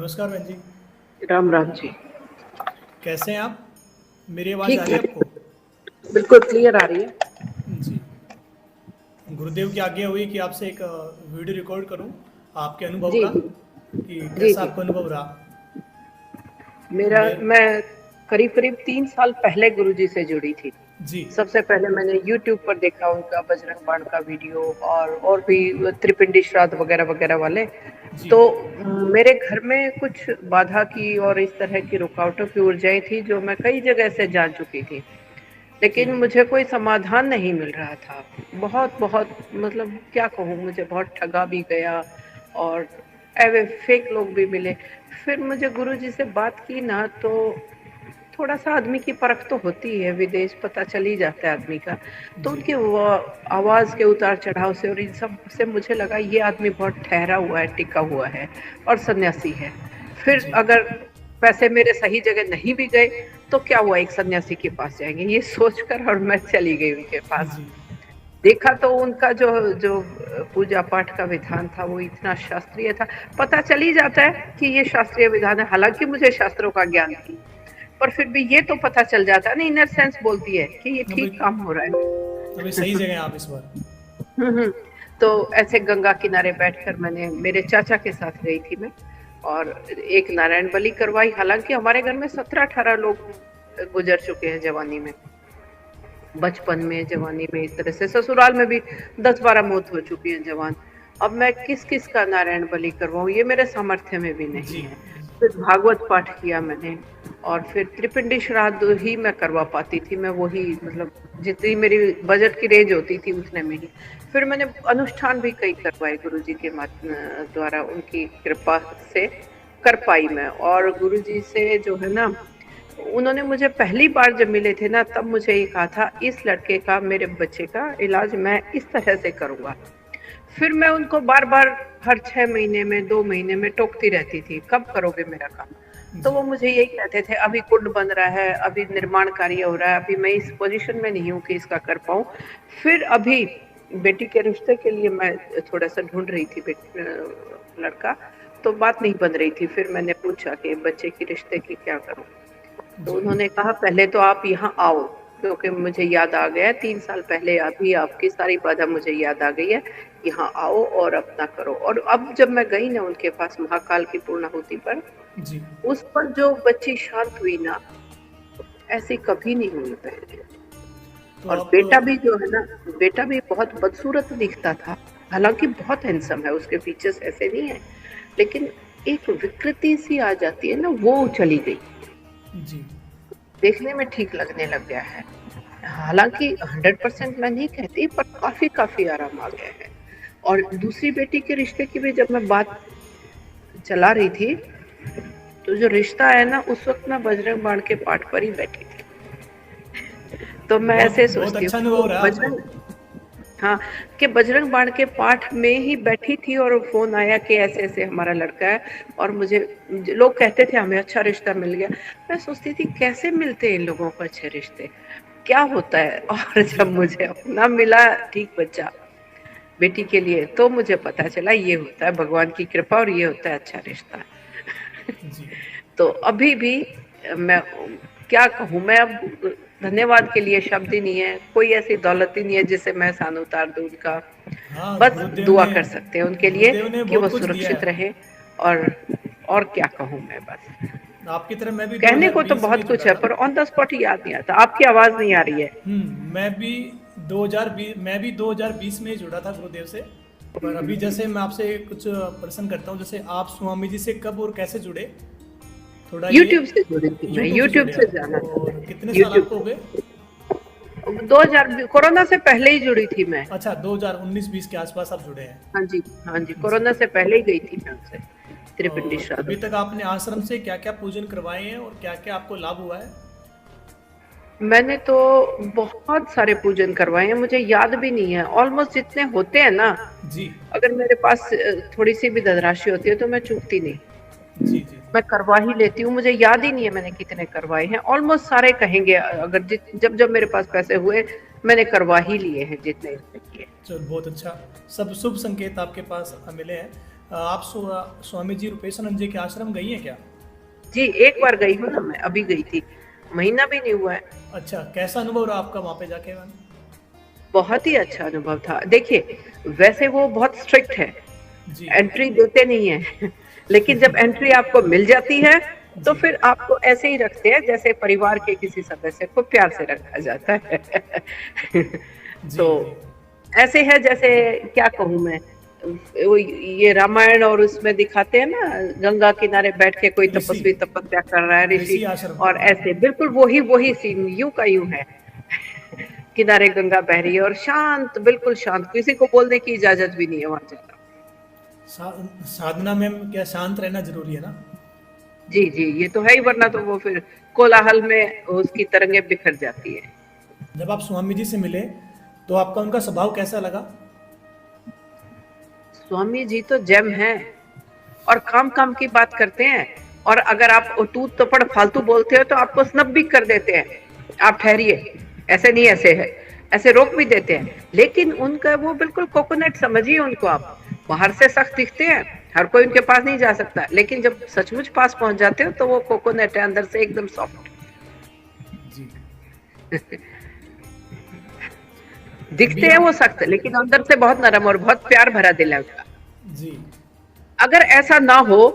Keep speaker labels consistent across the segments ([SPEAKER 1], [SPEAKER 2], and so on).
[SPEAKER 1] नमस्कार बहन जी।
[SPEAKER 2] राम राम जी।
[SPEAKER 1] कैसे हैं आप? मेरी आवाज़ आ
[SPEAKER 2] ठीक
[SPEAKER 1] रही
[SPEAKER 2] है,
[SPEAKER 1] है आपको?
[SPEAKER 2] बिल्कुल क्लियर आ रही है।
[SPEAKER 1] जी। गुरुदेव की आज्ञा हुई कि आपसे एक वीडियो रिकॉर्ड करूं आपके अनुभव
[SPEAKER 2] जी
[SPEAKER 1] का,
[SPEAKER 2] जी
[SPEAKER 1] कि
[SPEAKER 2] जी
[SPEAKER 1] कैसा
[SPEAKER 2] जी।
[SPEAKER 1] आपका अनुभव रहा।
[SPEAKER 2] मेरा
[SPEAKER 1] मैं
[SPEAKER 2] मैं करीब करीब 3 साल पहले गुरुजी से जुड़ी थी।
[SPEAKER 1] जी
[SPEAKER 2] सबसे पहले मैंने यूट्यूब पर देखा उनका बजरंग बाण का वीडियो, और भी त्रिपिंडी श्राद्ध वगैरह वगैरह वाले।
[SPEAKER 1] जी
[SPEAKER 2] तो मेरे घर में कुछ बाधा की और इस तरह की रुकावटों की ऊर्जाएं थी जो मैं कई जगह से जान चुकी थी,
[SPEAKER 1] जी
[SPEAKER 2] लेकिन मुझे कोई समाधान नहीं मिल रहा था। बहुत बहुत मतलब क्या कहूँ, मुझे बहुत ठगा भी गया और ऐवे फेक लोग भी मिले। फिर मुझे गुरुजी से बात की ना, तो थोड़ा सा आदमी की परख तो होती है, विदेश पता चल ही जाता है आदमी का। तो
[SPEAKER 1] जी
[SPEAKER 2] उनकी वो आवाज के उतार चढ़ाव से और इन सब से मुझे लगा ये आदमी बहुत ठहरा हुआ है, टिका हुआ है और सन्यासी है। फिर
[SPEAKER 1] जी
[SPEAKER 2] अगर पैसे मेरे सही जगह नहीं भी गए तो क्या हुआ, एक सन्यासी के पास जाएंगे, ये सोचकर और मैं चली गई उनके पास।
[SPEAKER 1] जी
[SPEAKER 2] देखा तो उनका जो जो पूजा पाठ का विधान था वो इतना शास्त्रीय था। पता चल ही जाता है कि ये शास्त्रीय विधान है, हालांकि मुझे शास्त्रों का ज्ञान नहीं, पर फिर भी ये तो पता चल जाता है ना, इनर सेंस बोलती है कि ये
[SPEAKER 1] अभी
[SPEAKER 2] ठीक काम हो रहा
[SPEAKER 1] अभी सही
[SPEAKER 2] है।
[SPEAKER 1] जगह हैं आप इस बार।
[SPEAKER 2] हम्म। तो ऐसे गंगा किनारे बैठकर मैंने, मेरे चाचा के साथ गई थी मैं, और एक नारायण बलि करवाई। हालांकि हमारे घर में 17-18 लोग गुजर चुके हैं जवानी में, बचपन में, जवानी में, इस तरह से ससुराल में भी 10-12 मौत हो चुकी है जवान। अब मैं किस किस का नारायण बलि करवाऊं, ये मेरे सामर्थ्य में भी नहीं
[SPEAKER 1] जी
[SPEAKER 2] है। फिर भागवत पाठ किया मैंने, और फिर त्रिपिंडी श्राद्ध ही मैं करवा पाती थी, मैं वही मतलब जितनी मेरी बजट की रेंज होती थी उतने में ही। फिर मैंने अनुष्ठान भी कई करवाए गुरुजी के द्वारा, उनकी कृपा से कर पाई मैं। और गुरुजी से जो है ना, उन्होंने मुझे पहली बार जब मिले थे ना, तब मुझे ये कहा था इस लड़के का, मेरे बच्चे का इलाज मैं इस तरह से करूंगा। फिर मैं उनको बार बार हर 6 महीने में, 2 महीने में टोकती रहती थी, कब करोगे मेरा काम। तो
[SPEAKER 1] जी
[SPEAKER 2] वो मुझे यही कहते थे अभी कुंड बन रहा है, अभी निर्माण कार्य हो रहा है, अभी मैं इस पोजीशन में नहीं हूँ कि इसका कर पाऊँ। फिर अभी बेटी के रिश्ते के लिए मैं थोड़ा सा ढूंढ रही थी लड़का, तो बात नहीं बन रही थी। फिर मैंने पूछा कि बच्चे की रिश्ते की क्या करूँ, तो
[SPEAKER 1] जी
[SPEAKER 2] उन्होंने कहा पहले तो आप यहाँ आओ, क्योंकि मुझे याद आ गया 3 साल पहले अभी आपकी सारी बाधा मुझे याद आ गई है। यहाँ आओ और अपना करो। और अब जब मैं गई ना उनके पास महाकाल की पूर्णाहुति पर,
[SPEAKER 1] जी।
[SPEAKER 2] उस पर जो बच्ची शांत हुई ना, ऐसी कभी नहीं हुई पहले।
[SPEAKER 1] तो
[SPEAKER 2] और
[SPEAKER 1] आप
[SPEAKER 2] बेटा भी जो है ना, बेटा भी बहुत बदसूरत दिखता था, हालांकि बहुत हैंडसम है, उसके फीचर्स ऐसे नहीं है, लेकिन एक विकृति सी आ जाती है ना, वो चली गई।
[SPEAKER 1] जी
[SPEAKER 2] देखने में ठीक लगने लग गया है। हालांकि 100% मैं नहीं कहती, पर काफी काफी आराम आ गया है। और दूसरी बेटी के रिश्ते की भी जब मैं बात चला रही थी, तो जो रिश्ता है ना, उस वक्त मैं बजरंग बाण के पाठ पर ही बैठी थी। तो मैं
[SPEAKER 1] बहुत
[SPEAKER 2] ऐसे
[SPEAKER 1] बहुत
[SPEAKER 2] सोचती हूँ
[SPEAKER 1] अच्छा
[SPEAKER 2] कि
[SPEAKER 1] अनुभव रहा आपको।
[SPEAKER 2] बजरंग, हाँ, कि बजरंग बाण के पाठ में ही बैठी थी और फोन आया कि ऐसे ऐसे हमारा लड़का है। और मुझे लोग कहते थे हमें अच्छा रिश्ता मिल गया। मैं सोचती थी कैसे मिलते हैं इन लोगों को अच्छे रिश्ते, क्या होता है। और
[SPEAKER 1] जी
[SPEAKER 2] जब मुझे अपना मिला ठीक बच्चा बेटी के लिए, तो मुझे पता चला ये होता है भगवान की कृपा और ये होता है अच्छा रिश्ता।
[SPEAKER 1] जी।
[SPEAKER 2] तो अभी भी मैं क्या कहूँ, मैं अब धन्यवाद के लिए शब्द ही नहीं है, कोई ऐसी दौलत ही नहीं है जिससे मैं एहसान उतार दूं उनका।
[SPEAKER 1] हाँ,
[SPEAKER 2] बस दुआ कर सकते हैं उनके लिए
[SPEAKER 1] गुरुदेव ने
[SPEAKER 2] कि वो
[SPEAKER 1] बहुत कुछ दिया
[SPEAKER 2] सुरक्षित
[SPEAKER 1] है।
[SPEAKER 2] रहे। और और क्या कहूँ मैं, बस
[SPEAKER 1] आपकी तरह मैं भी
[SPEAKER 2] कहने को तो
[SPEAKER 1] 2020 में
[SPEAKER 2] बहुत कुछ
[SPEAKER 1] जुड़ा
[SPEAKER 2] है,
[SPEAKER 1] था।
[SPEAKER 2] पर ऑन द स्पॉट याद नहीं आता। आपकी आवाज नहीं आ रही है।
[SPEAKER 1] मैं भी 2020 में ही जुड़ा था गुरुदेव से। पर अभी जैसे मैं आपसे कुछ प्रश्न करता हूँ, जैसे आप स्वामी जी से कब और कैसे जुड़े, थोड़ा ये।
[SPEAKER 2] यूट्यूब से जुड़ी थी मैं,
[SPEAKER 1] यूट्यूब से
[SPEAKER 2] यूट्यूब
[SPEAKER 1] जुड़े
[SPEAKER 2] से
[SPEAKER 1] आप,
[SPEAKER 2] जाना था
[SPEAKER 1] और
[SPEAKER 2] मैंने,
[SPEAKER 1] कितने साल
[SPEAKER 2] यूट्यूब
[SPEAKER 1] आपको हो गए?
[SPEAKER 2] से। 2000 कोरोना से पहले ही जुड़ी थी मैं।
[SPEAKER 1] अच्छा, 2019-20 के आसपास आप जुड़े हैं।
[SPEAKER 2] हाँ जी, हाँ जी,
[SPEAKER 1] जी।
[SPEAKER 2] कोरोना से पहले ही गई थी मैं उनसे त्रिपिंडी
[SPEAKER 1] और
[SPEAKER 2] श्राद्ध
[SPEAKER 1] अभी
[SPEAKER 2] में।
[SPEAKER 1] तक आपने आश्रम से क्या क्या पूजन करवाए हैं और क्या क्या आपको लाभ हुआ है?
[SPEAKER 2] मैंने तो बहुत सारे पूजन करवाए हैं, मुझे याद भी नहीं है। ऑलमोस्ट जितने होते हैं ना,
[SPEAKER 1] जी
[SPEAKER 2] अगर मेरे पास थोड़ी सी भी धनराशि होती है तो मैं चूकती नहीं,
[SPEAKER 1] जी जी जी।
[SPEAKER 2] मैं करवा ही लेती हूँ। मुझे याद ही नहीं है मैंने कितने करवाए हैं, ऑलमोस्ट सारे कहेंगे, अगर जब जब मेरे पास पैसे हुए मैंने करवा ही लिए हैं जितने किए।
[SPEAKER 1] चलो बहुत अच्छा। सब शुभ संकेत आपके पास मिले हैं। आप स्वामी जी रूपेशानंद जी के आश्रम गई हैं क्या?
[SPEAKER 2] जी, एक बार गई हूँ ना, मैं अभी गई थी, महीना भी नहीं हुआ है।
[SPEAKER 1] अच्छा, कैसा अनुभव रहा आपका वहाँ पे जाके मैम?
[SPEAKER 2] बहुत ही अच्छा अनुभव था। देखिए, वैसे वो बहुत स्ट्रिक्ट है,
[SPEAKER 1] जी
[SPEAKER 2] एंट्री देते नहीं है लेकिन जब एंट्री आपको मिल जाती है तो
[SPEAKER 1] जी
[SPEAKER 2] फिर आपको ऐसे ही रखते हैं जैसे परिवार के किसी सदस्य को प्यार से रखा जाता है
[SPEAKER 1] जी
[SPEAKER 2] तो
[SPEAKER 1] जी
[SPEAKER 2] ऐसे है जैसे, क्या कहूँ मैं, वो ये रामायण और उसमें दिखाते हैं ना, गंगा किनारे बैठ के कोई
[SPEAKER 1] ऋषि,
[SPEAKER 2] तपस्वी तपस्या कर रहा है, ऋषि,
[SPEAKER 1] ऋषि आश्रम।
[SPEAKER 2] और ऐसे बिल्कुल वही वही सीन यूं का यूं है किनारे गंगा बह रही है और शांत, बिल्कुल शांत, किसी को बोलने की इजाजत भी नहीं है वहां जाना।
[SPEAKER 1] सा, साधना में क्या शांत रहना जरूरी है ना?
[SPEAKER 2] जी जी, ये तो है ही, वरना तो वो फिर कोलाहल में उसकी तरंगे बिखर जाती है।
[SPEAKER 1] जब आप स्वामी जी से मिले तो आपका उनका स्वभाव कैसा लगा?
[SPEAKER 2] स्वामी जी तो जेम है, और काम काम की बात करते हैं, और अगर आप तू तपड़ फालतू बोलते हो तो आपको स्नब भी कर देते हैं, आप ठहरिए, ऐसे नहीं ऐसे है, ऐसे रोक भी देते हैं। लेकिन उनका वो बिल्कुल कोकोनट समझिए उनको आप, बाहर से सख्त दिखते हैं, हर कोई उनके पास नहीं जा सकता, लेकिन जब सचमुच पास पहुंच जाते हो तो वो कोकोनट है, अंदर से एकदम सॉफ्ट।
[SPEAKER 1] जी।
[SPEAKER 2] दिखते
[SPEAKER 1] अभी
[SPEAKER 2] हैं वो
[SPEAKER 1] आप।
[SPEAKER 2] सख्त, लेकिन अंदर से बहुत नरम और बहुत प्यार भरा दिल है उनका।
[SPEAKER 1] जी।
[SPEAKER 2] अगर ऐसा ना हो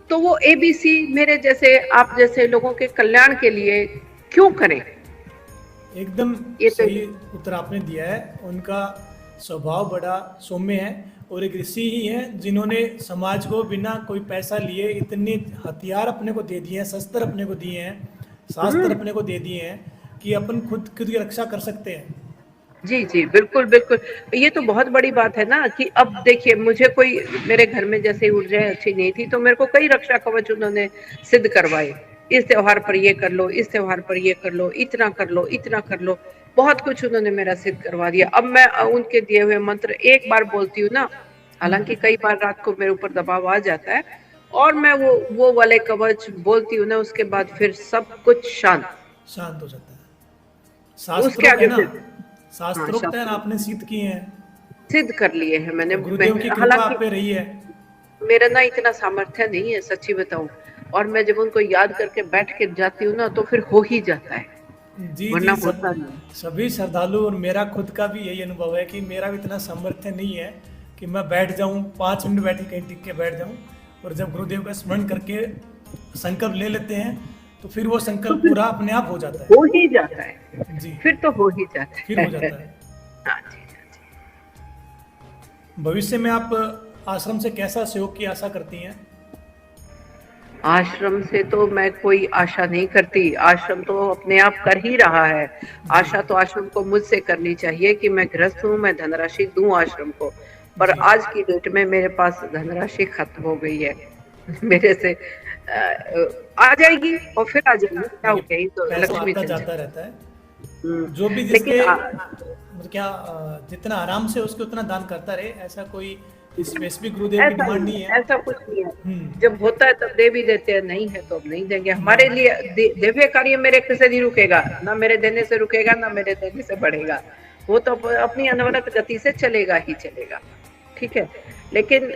[SPEAKER 2] तो वो एबीसी मेरे जैसे, आप जैसे लोगों के कल्याण के लिए क्यों करें?
[SPEAKER 1] एकदम
[SPEAKER 2] ये तो
[SPEAKER 1] सही उत्तर आपने दिया है। उनका स्वभाव बड़ा सौम्य है और एक ऋषि ही हैं जिन्होंने समाज को बिना कोई पैसा लिए इतने हथियार अपने को दे दिए हैं, शस्त्र अपने को दिए हैं, शास्त्र अपने को दे दिए हैं कि अपन खुद खुद की रक्षा कर सकते हैं।
[SPEAKER 2] जी जी, बिल्कुल बिल्कुल। ये तो बहुत बड़ी बात है ना, कि अब देखिए, मुझे कोई, मेरे घर में जैसे ऊर्जाएं अच्छी नहीं थी तो मेरे को कई रक्षा कवच उन्होंने सिद्ध करवाए। इस त्योहार पर ये कर लो, इस त्योहार पर ये कर लो, इतना कर लो, इतना कर लो, बहुत कुछ उन्होंने मेरा सिद्ध करवा दिया। अब मैं उनके दिए हुए मंत्र एक बार बोलती हूँ ना, हालांकि कई बार रात को मेरे ऊपर दबाव आ जाता है, और मैं वो वाले कवच बोलती हूँ ना, उसके बाद फिर सब कुछ शांत।
[SPEAKER 1] शांत हो जाता है।
[SPEAKER 2] उसके
[SPEAKER 1] शास्त्रोक्त है
[SPEAKER 2] आगे
[SPEAKER 1] ना,
[SPEAKER 2] फिर, हाँ,
[SPEAKER 1] शास्त्रोक्त है ना,
[SPEAKER 2] शास्त्र
[SPEAKER 1] आपने सिद्ध किए हैं
[SPEAKER 2] सिद्ध कर लिए हैं मैंने।
[SPEAKER 1] और गुरुदेव की कृपा आप
[SPEAKER 2] हालांकि
[SPEAKER 1] पे रही है।
[SPEAKER 2] मेरा ना इतना सामर्थ्य नहीं है, सच्ची बताऊं, और मैं जब उनको याद करके बैठ के जाती हूँ ना तो फिर हो ही जाता है,
[SPEAKER 1] जी
[SPEAKER 2] वरना
[SPEAKER 1] जी,
[SPEAKER 2] होता
[SPEAKER 1] सब
[SPEAKER 2] नहीं।
[SPEAKER 1] सभी श्रद्धालु और मेरा खुद का भी यही अनुभव है कि मेरा भी इतना सामर्थ्य नहीं है कि मैं बैठ जाऊं, 5 मिनट बैठ के कहीं टिक के बैठ जाऊं। और जब गुरुदेव का स्मरण करके संकल्प ले लेते हैं तो फिर वो
[SPEAKER 2] तो
[SPEAKER 1] संकल्प
[SPEAKER 2] फिर
[SPEAKER 1] पूरा अपने आप हो जाता
[SPEAKER 2] हो ही जाता है,
[SPEAKER 1] है। जी,
[SPEAKER 2] फिर तो हो ही जाता
[SPEAKER 1] फिर
[SPEAKER 2] है
[SPEAKER 1] हो जाता है।
[SPEAKER 2] हाँ जी, हाँ जी।
[SPEAKER 1] भविष्य में आप आश्रम से कैसा सहयोग की आशा करती हैं?
[SPEAKER 2] आश्रम से तो मैं कोई आशा नहीं करती, आश्रम तो अपने आप कर ही रहा है।
[SPEAKER 1] जी
[SPEAKER 2] आशा तो आश्रम को मुझसे करनी चाहिए कि मैं गृहस्थ हूँ, मैं धनराशि दूं आश्रम को, पर
[SPEAKER 1] जी,
[SPEAKER 2] आज की डेट में मेरे पास धनराशि खत्म हो गई है मेरे से आ जाएगी और फिर आ जाएगी, क्या हो
[SPEAKER 1] देखिए
[SPEAKER 2] गया, ये तो
[SPEAKER 1] पैसा
[SPEAKER 2] लक्ष्मी
[SPEAKER 1] आता
[SPEAKER 2] चल
[SPEAKER 1] जाता
[SPEAKER 2] जाएगी।
[SPEAKER 1] रहता है। जो भी
[SPEAKER 2] लेकिन
[SPEAKER 1] जिसके मतलब क्या जितना आराम से उसके उतना दान करता रहे, ऐसा कोई स्पेसिफिक गुरुदेव की
[SPEAKER 2] ऐसा
[SPEAKER 1] डिमांड
[SPEAKER 2] नहीं
[SPEAKER 1] नहीं
[SPEAKER 2] है,
[SPEAKER 1] है।
[SPEAKER 2] ऐसा कुछ नहीं है।
[SPEAKER 1] हम्म।
[SPEAKER 2] जब होता है तब दे भी देते हैं, नहीं है तो अब नहीं देंगे। हमारे
[SPEAKER 1] नहीं।
[SPEAKER 2] लिए दिव्य कार्य मेरे से नहीं रुकेगा, ना मेरे देने से रुकेगा, ना मेरे देने से बढ़ेगा। वो तो अपनी अनवरत गति से चलेगा ही चलेगा, ठीक है। लेकिन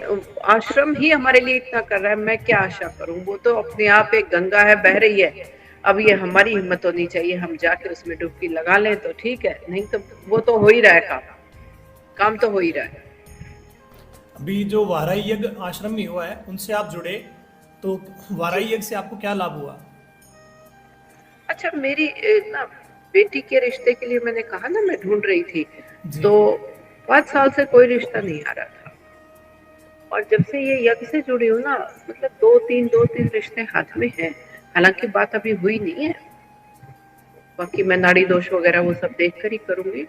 [SPEAKER 2] आश्रम ही हमारे लिए इतना कर रहा है, मैं क्या आशा करूं? वो तो अपने आप एक गंगा है, बह रही है। अब ये हमारी हिम्मत होनी चाहिए, हम जाके उसमें डुबकी लगा लें तो ठीक है, नहीं तो वो तो हो ही रहा है काम, काम तो हो ही रहा है।
[SPEAKER 1] अभी जो वाराही यज्ञ आश्रम में हुआ है उनसे आप जुड़े, तो
[SPEAKER 2] जी,
[SPEAKER 1] वाराही यज्ञ से आपको क्या लाभ हुआ?
[SPEAKER 2] अच्छा, मेरी ना बेटी के रिश्ते के लिए मैंने कहा ना, मैं ढूंढ रही थी,
[SPEAKER 1] जी
[SPEAKER 2] तो 5 साल से कोई रिश्ता नहीं आ रहा था, और जब से ये यज्ञ से जुड़ी हूँ ना, मतलब दो तीन रिश्ते हाथ में हैं। हालांकि बात अभी हुई नहीं है, बाकी मैं नाड़ी दोष वगैरह वो सब देख कर ही करूंगी,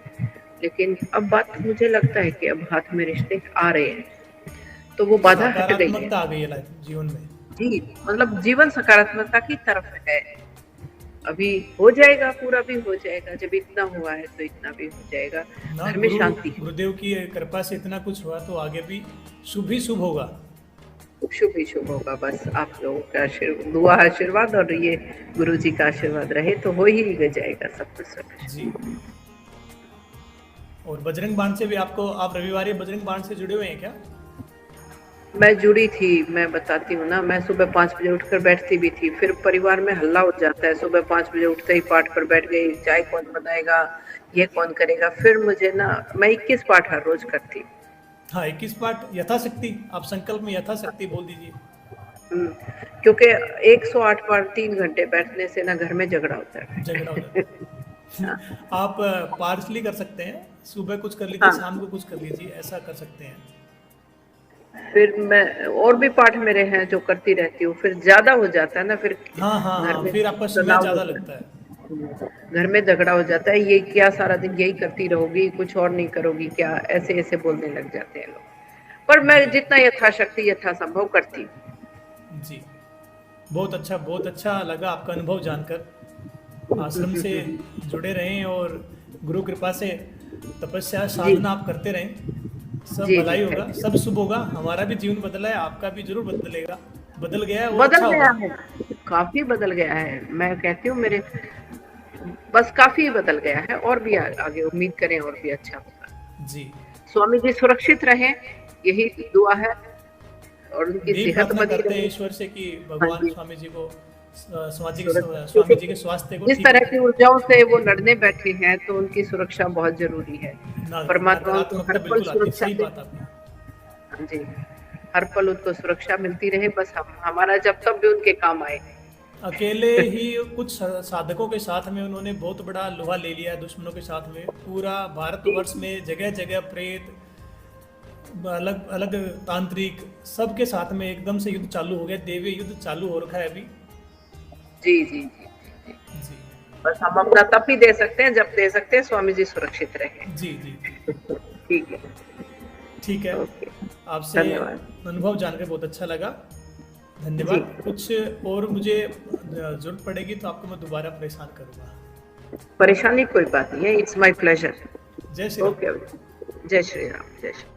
[SPEAKER 2] लेकिन अब बात मुझे लगता है कि अब हाथ में रिश्ते आ रहे हैं, तो वो बाधा हट गई है।
[SPEAKER 1] सकारात्मकता आ गई है लाइफ जीवन में।
[SPEAKER 2] जी, मतलब जीवन सकारात्मकता की तरफ है। अभी हो जाएगा, पूरा भी हो जाएगा, जब इतना हुआ है तो इतना भी हो जाएगा।
[SPEAKER 1] ना
[SPEAKER 2] घर में शांति है,
[SPEAKER 1] गुरुदेव की कृपा से इतना कुछ हुआ तो आगे भी शुभ ही शुभ होगा।
[SPEAKER 2] शुभ ही शुभ होगा। बस आप लोगों का आशीर्वाद, दुआ आशीर्वाद, और ये गुरु जी का आशीर्वाद रहे तो हो ही जाएगा सब कुछ, सब कुछ।
[SPEAKER 1] जी। और बजरंग बाण से भी आपको, आप रविवार बजरंग बाण से जुड़े हुए हैं क्या?
[SPEAKER 2] मैं जुड़ी थी, मैं बताती हूँ ना, मैं सुबह 5 बजे उठकर बैठती भी थी, फिर परिवार में हल्ला हो जाता है, सुबह 5 बजे उठते ही पाठ पर बैठ गई, चाय कौन बनाएगा, ये कौन करेगा, फिर मुझे ना, मैं 21 पाठ हर रोज करती।
[SPEAKER 1] हाँ, 21 पाठ यथाशक्ति, आप संकल्प में यथाशक्ति बोल दीजिए।
[SPEAKER 2] हम्म, क्योंकि 108 पाठ 3 घंटे बैठने से ना घर में झगड़ा होता है।
[SPEAKER 1] झगड़ा हो जाता है।
[SPEAKER 2] हाँ,
[SPEAKER 1] आप पार्सली कर सकते हैं, सुबह कुछ कर लीजिए,
[SPEAKER 2] हाँ,
[SPEAKER 1] शाम को कुछ कर लीजिए, ऐसा कर सकते हैं।
[SPEAKER 2] फिर मैं और भी पाठ मेरे हैं जो करती रहती हूँ, फिर ज्यादा हो जाता है ना, फिर
[SPEAKER 1] हाँ हाँ
[SPEAKER 2] घर
[SPEAKER 1] हाँ,
[SPEAKER 2] में
[SPEAKER 1] फिर आपका समय
[SPEAKER 2] तनाव
[SPEAKER 1] ज़्यादा
[SPEAKER 2] होता
[SPEAKER 1] लगता है।
[SPEAKER 2] है, घर में झगड़ा हो जाता है, ये क्या सारा दिन यही करती रहोगी, कुछ और नहीं करोगी क्या, ऐसे ऐसे बोलने लग जाते हैं लोग। पर मैं
[SPEAKER 1] जी
[SPEAKER 2] जितना यथाशक्ति यथासंभव करती हूँ।
[SPEAKER 1] जी, बहुत अच्छा लगा आपका अनुभव जानकर। आश्रम से जुड़े रहें और गुरु कृपा से तपस्या
[SPEAKER 2] जी,
[SPEAKER 1] साधना आप करते रहें, सब
[SPEAKER 2] जी, जी,
[SPEAKER 1] भलाई होगा,
[SPEAKER 2] थैंक
[SPEAKER 1] सब
[SPEAKER 2] यू।
[SPEAKER 1] शुभ होगा। हमारा भी जीवन बदला है, आपका भी जरूर बदलेगा, बदल गया है और
[SPEAKER 2] बदल
[SPEAKER 1] अच्छा
[SPEAKER 2] गया
[SPEAKER 1] होगा।
[SPEAKER 2] है, काफी बदल गया है, मैं कहती हूँ मेरे, बस काफी बदल गया है, और भी आगे उम्मीद करें और भी अच्छा होगा।
[SPEAKER 1] जी,
[SPEAKER 2] स्वामी जी सुरक्षित रहें, यही दुआ है, और उनकी
[SPEAKER 1] यही
[SPEAKER 2] सेहत
[SPEAKER 1] प्रार्थना
[SPEAKER 2] बनी
[SPEAKER 1] करते हैं
[SPEAKER 2] रहे।
[SPEAKER 1] ईश्वर से कि
[SPEAKER 2] हाँ
[SPEAKER 1] भगवान
[SPEAKER 2] जी,
[SPEAKER 1] स्वामी जी को स्वामी जी
[SPEAKER 2] सुरक्षित,
[SPEAKER 1] स्वामी
[SPEAKER 2] क्योंकि
[SPEAKER 1] जी के स्वास्थ्य को
[SPEAKER 2] जिस
[SPEAKER 1] ठीक
[SPEAKER 2] तरह
[SPEAKER 1] रखें।
[SPEAKER 2] की ऊर्जाओं से वो लड़ने बैठे हैं, तो उनकी सुरक्षा बहुत जरूरी है। परमात्मा उनको
[SPEAKER 1] नकारात्मकता
[SPEAKER 2] हर पल
[SPEAKER 1] बिल्कुल आती है,
[SPEAKER 2] सुरक्षा
[SPEAKER 1] सही
[SPEAKER 2] दे।
[SPEAKER 1] बात आपने।
[SPEAKER 2] हाँ जी, हर पल उनको सुरक्षा मिलती रहे, बस हम हमारा जब तब भी उनके काम आए।
[SPEAKER 1] अकेले ही कुछ साधकों के साथ में उन्होंने बहुत बड़ा लोहा ले लिया है, दुश्मनों के साथ में पूरा
[SPEAKER 2] जी,
[SPEAKER 1] भारतवर्ष में जगह जगह प्रेत, अलग अलग तांत्रिक, सबके साथ में एकदम से युद्ध चालू हो गया, देवी युद्ध चालू हो रखा है अभी।
[SPEAKER 2] जी, जी, जी, जी, जी।
[SPEAKER 1] जी
[SPEAKER 2] बस हम अपना तब ही दे सकते हैं जब दे सकते हैं, स्वामी जी सुरक्षित रहे।
[SPEAKER 1] जी जी जी,
[SPEAKER 2] ठीक है।
[SPEAKER 1] ठीक है।
[SPEAKER 2] ओके।
[SPEAKER 1] आपसे
[SPEAKER 2] धन्यवाद।
[SPEAKER 1] अनुभव जानकर बहुत अच्छा लगा,
[SPEAKER 2] जी,
[SPEAKER 1] धन्यवाद। कुछ और मुझे जरूरत पड़ेगी तो आपको मैं दोबारा परेशान करूँगा।
[SPEAKER 2] परेशानी कोई बात नहीं है, इट्स माय प्लेजर।
[SPEAKER 1] जय श्री राम।
[SPEAKER 2] ओके, जय श्री राम, जय श्री